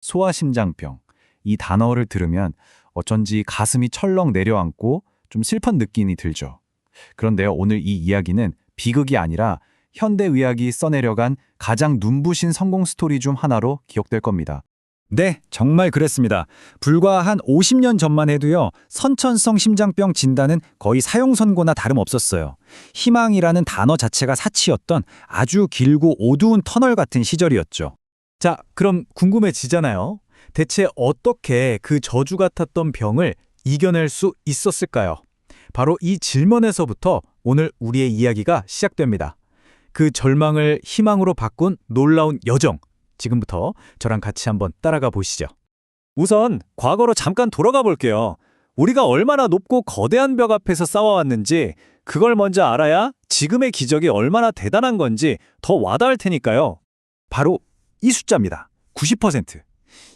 소아심장병. 이 단어를 들으면 어쩐지 가슴이 철렁 내려앉고 좀 슬픈 느낌이 들죠. 그런데요, 오늘 이 이야기는 비극이 아니라 현대의학이 써내려간 가장 눈부신 성공 스토리 중 하나로 기억될 겁니다. 네, 정말 그랬습니다. 불과 한 50년 전만 해도요, 선천성 심장병 진단은 거의 사형 선고나 다름없었어요. 희망이라는 단어 자체가 사치였던 아주 길고 어두운 터널 같은 시절이었죠. 자, 그럼 궁금해지잖아요. 대체 어떻게 그 저주 같았던 병을 이겨낼 수 있었을까요? 바로 이 질문에서부터 오늘 우리의 이야기가 시작됩니다. 그 절망을 희망으로 바꾼 놀라운 여정. 지금부터 저랑 같이 한번 따라가 보시죠. 우선 과거로 잠깐 돌아가 볼게요. 우리가 얼마나 높고 거대한 벽 앞에서 싸워왔는지 그걸 먼저 알아야 지금의 기적이 얼마나 대단한 건지 더 와닿을 테니까요. 바로 이 숫자입니다. 90%.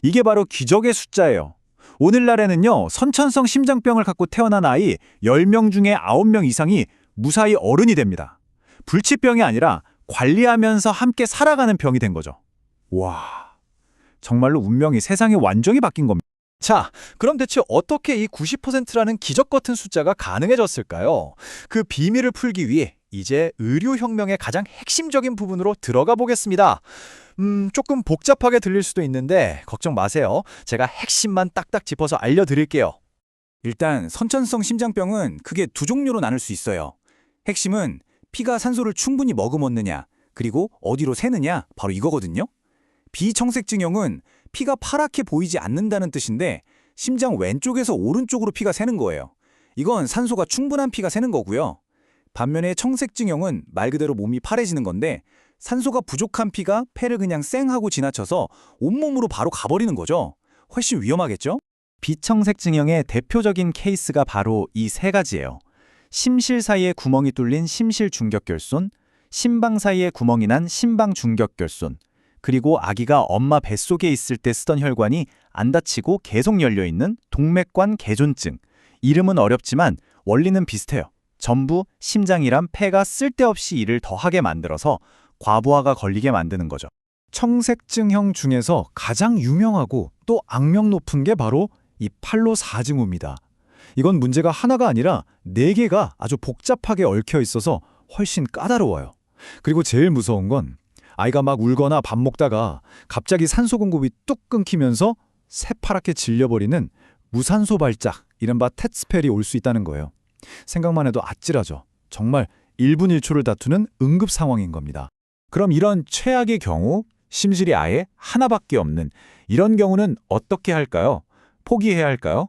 이게 바로 기적의 숫자예요. 오늘날에는요, 선천성 심장병을 갖고 태어난 아이 10명 중에 9명 이상이 무사히 어른이 됩니다. 불치병이 아니라 관리하면서 함께 살아가는 병이 된 거죠. 와, 정말로 운명이 세상이 완전히 바뀐 겁니다. 자, 그럼 대체 어떻게 이 90%라는 기적 같은 숫자가 가능해졌을까요? 그 비밀을 풀기 위해 이제 의료혁명의 가장 핵심적인 부분으로 들어가 보겠습니다. 조금 복잡하게 들릴 수도 있는데 걱정 마세요. 제가 핵심만 딱딱 짚어서 알려드릴게요. 일단 선천성 심장병은 크게 두 종류로 나눌 수 있어요. 핵심은 피가 산소를 충분히 머금었느냐, 그리고 어디로 새느냐, 바로 이거거든요. 비청색증형은 피가 파랗게 보이지 않는다는 뜻인데 심장 왼쪽에서 오른쪽으로 피가 새는 거예요. 이건 산소가 충분한 피가 새는 거고요. 반면에 청색증형은 말 그대로 몸이 파래지는 건데 산소가 부족한 피가 폐를 그냥 쌩 하고 지나쳐서 온몸으로 바로 가버리는 거죠. 훨씬 위험하겠죠? 비청색증형의 대표적인 케이스가 바로 이 세 가지예요. 심실 사이에 구멍이 뚫린 심실중격결손, 심방 사이에 구멍이 난 심방중격결손, 그리고 아기가 엄마 뱃속에 있을 때 쓰던 혈관이 안 닫히고 계속 열려있는 동맥관 개존증. 이름은 어렵지만 원리는 비슷해요. 전부 심장이란 폐가 쓸데없이 일을 더하게 만들어서 과부하가 걸리게 만드는 거죠. 청색증형 중에서 가장 유명하고 또 악명 높은 게 바로 이 팔로사증후입니다. 이건 문제가 하나가 아니라 4개가 아주 복잡하게 얽혀 있어서 훨씬 까다로워요. 그리고 제일 무서운 건 아이가 막 울거나 밥 먹다가 갑자기 산소 공급이 뚝 끊기면서 새파랗게 질려버리는 무산소 발작, 이른바 텟스펠이 올 수 있다는 거예요. 생각만 해도 아찔하죠. 정말 1분 1초를 다투는 응급 상황인 겁니다. 그럼 이런 최악의 경우, 심실이 아예 하나밖에 없는 이런 경우는 어떻게 할까요? 포기해야 할까요?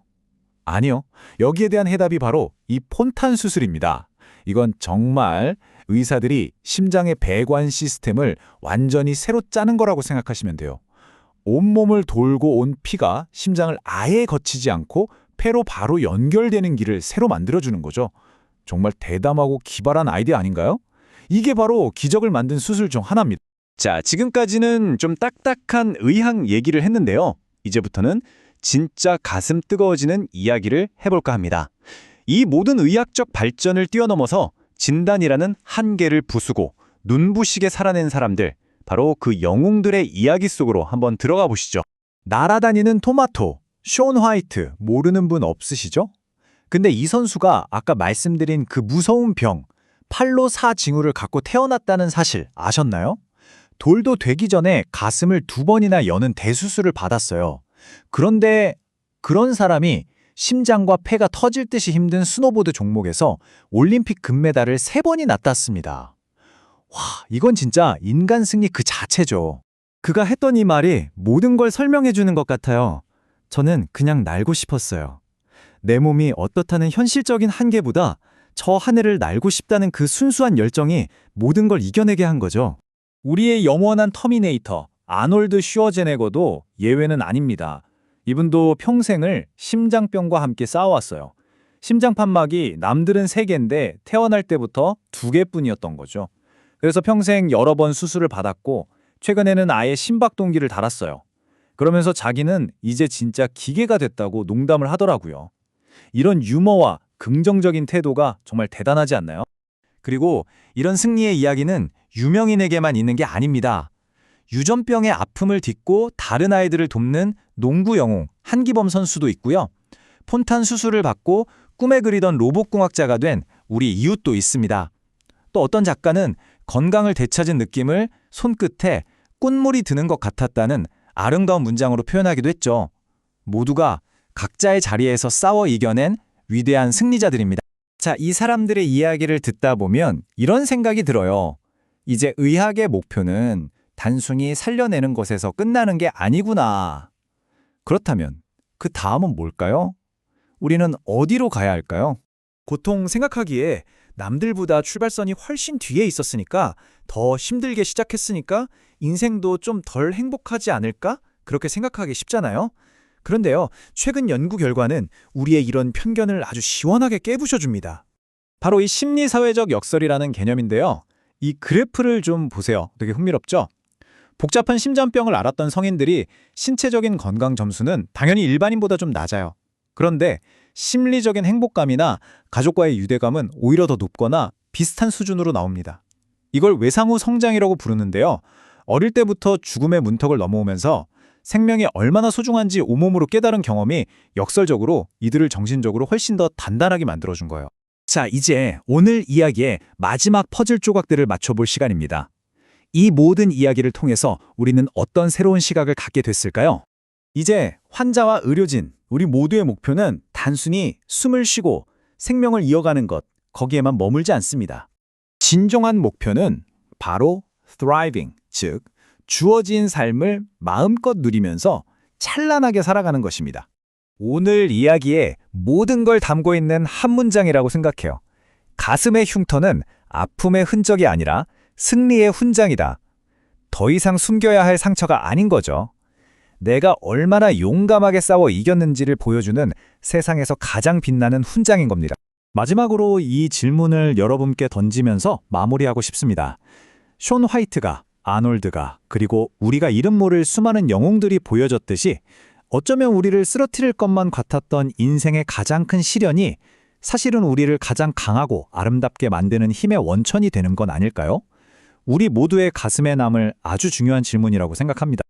아니요. 여기에 대한 해답이 바로 이 폰탄 수술입니다. 이건 정말 의사들이 심장의 배관 시스템을 완전히 새로 짜는 거라고 생각하시면 돼요. 온몸을 돌고 온 피가 심장을 아예 거치지 않고 폐로 바로 연결되는 길을 새로 만들어주는 거죠. 정말 대담하고 기발한 아이디어 아닌가요? 이게 바로 기적을 만든 수술 중 하나입니다. 자, 지금까지는 좀 딱딱한 의학 얘기를 했는데요. 이제부터는 진짜 가슴 뜨거워지는 이야기를 해볼까 합니다. 이 모든 의학적 발전을 뛰어넘어서 진단이라는 한계를 부수고 눈부시게 살아낸 사람들, 바로 그 영웅들의 이야기 속으로 한번 들어가 보시죠. 날아다니는 토마토, 숀 화이트, 모르는 분 없으시죠? 근데 이 선수가 아까 말씀드린 그 무서운 병, 팔로사증후를 갖고 태어났다는 사실 아셨나요? 돌도 되기 전에 가슴을 2번이나 여는 대수술을 받았어요. 그런데 그런 사람이 심장과 폐가 터질 듯이 힘든 스노보드 종목에서 올림픽 금메달을 3번이나 땄습니다. 와, 이건 진짜 인간 승리 그 자체죠. 그가 했던 이 말이 모든 걸 설명해 주는 것 같아요. 저는 그냥 날고 싶었어요. 내 몸이 어떻다는 현실적인 한계보다 저 하늘을 날고 싶다는 그 순수한 열정이 모든 걸 이겨내게 한 거죠. 우리의 영원한 터미네이터, 아놀드 슈워제네거도 예외는 아닙니다. 이분도 평생을 심장병과 함께 싸워왔어요. 심장 판막이 남들은 3개인데 태어날 때부터 2개뿐이었던 거죠. 그래서 평생 여러 번 수술을 받았고 최근에는 아예 심박동기를 달았어요. 그러면서 자기는 이제 진짜 기계가 됐다고 농담을 하더라고요. 이런 유머와 긍정적인 태도가 정말 대단하지 않나요? 그리고 이런 승리의 이야기는 유명인에게만 있는 게 아닙니다. 유전병의 아픔을 딛고 다른 아이들을 돕는 농구 영웅 한기범 선수도 있고요. 폰탄 수술을 받고 꿈에 그리던 로봇공학자가 된 우리 이웃도 있습니다. 또 어떤 작가는 건강을 되찾은 느낌을 손끝에 꽃물이 드는 것 같았다는 아름다운 문장으로 표현하기도 했죠. 모두가 각자의 자리에서 싸워 이겨낸 위대한 승리자들입니다. 자, 이 사람들의 이야기를 듣다 보면 이런 생각이 들어요. 이제 의학의 목표는 단순히 살려내는 것에서 끝나는 게 아니구나. 그렇다면 그 다음은 뭘까요? 우리는 어디로 가야 할까요? 보통 생각하기에 남들보다 출발선이 훨씬 뒤에 있었으니까 더 힘들게 시작했으니까 인생도 좀 덜 행복하지 않을까? 그렇게 생각하기 쉽잖아요. 그런데요, 최근 연구 결과는 우리의 이런 편견을 아주 시원하게 깨부셔줍니다. 바로 이 심리사회적 역설이라는 개념인데요. 이 그래프를 좀 보세요. 되게 흥미롭죠? 복잡한 심장병을 앓았던 성인들이 신체적인 건강 점수는 당연히 일반인보다 좀 낮아요. 그런데 심리적인 행복감이나 가족과의 유대감은 오히려 더 높거나 비슷한 수준으로 나옵니다. 이걸 외상후 성장이라고 부르는데요. 어릴 때부터 죽음의 문턱을 넘어오면서 생명이 얼마나 소중한지 온몸으로 깨달은 경험이 역설적으로 이들을 정신적으로 훨씬 더 단단하게 만들어준 거예요. 자, 이제 오늘 이야기의 마지막 퍼즐 조각들을 맞춰볼 시간입니다. 이 모든 이야기를 통해서 우리는 어떤 새로운 시각을 갖게 됐을까요? 이제 환자와 의료진, 우리 모두의 목표는 단순히 숨을 쉬고 생명을 이어가는 것, 거기에만 머물지 않습니다. 진정한 목표는 바로 thriving, 즉 주어진 삶을 마음껏 누리면서 찬란하게 살아가는 것입니다. 오늘 이야기에 모든 걸 담고 있는 한 문장이라고 생각해요. 가슴의 흉터는 아픔의 흔적이 아니라 승리의 훈장이다. 더 이상 숨겨야 할 상처가 아닌 거죠. 내가 얼마나 용감하게 싸워 이겼는지를 보여주는 세상에서 가장 빛나는 훈장인 겁니다. 마지막으로 이 질문을 여러분께 던지면서 마무리하고 싶습니다. 숀 화이트가, 아놀드가, 그리고 우리가 이름 모를 수많은 영웅들이 보여줬듯이 어쩌면 우리를 쓰러뜨릴 것만 같았던 인생의 가장 큰 시련이 사실은 우리를 가장 강하고 아름답게 만드는 힘의 원천이 되는 건 아닐까요? 우리 모두의 가슴에 남을 아주 중요한 질문이라고 생각합니다.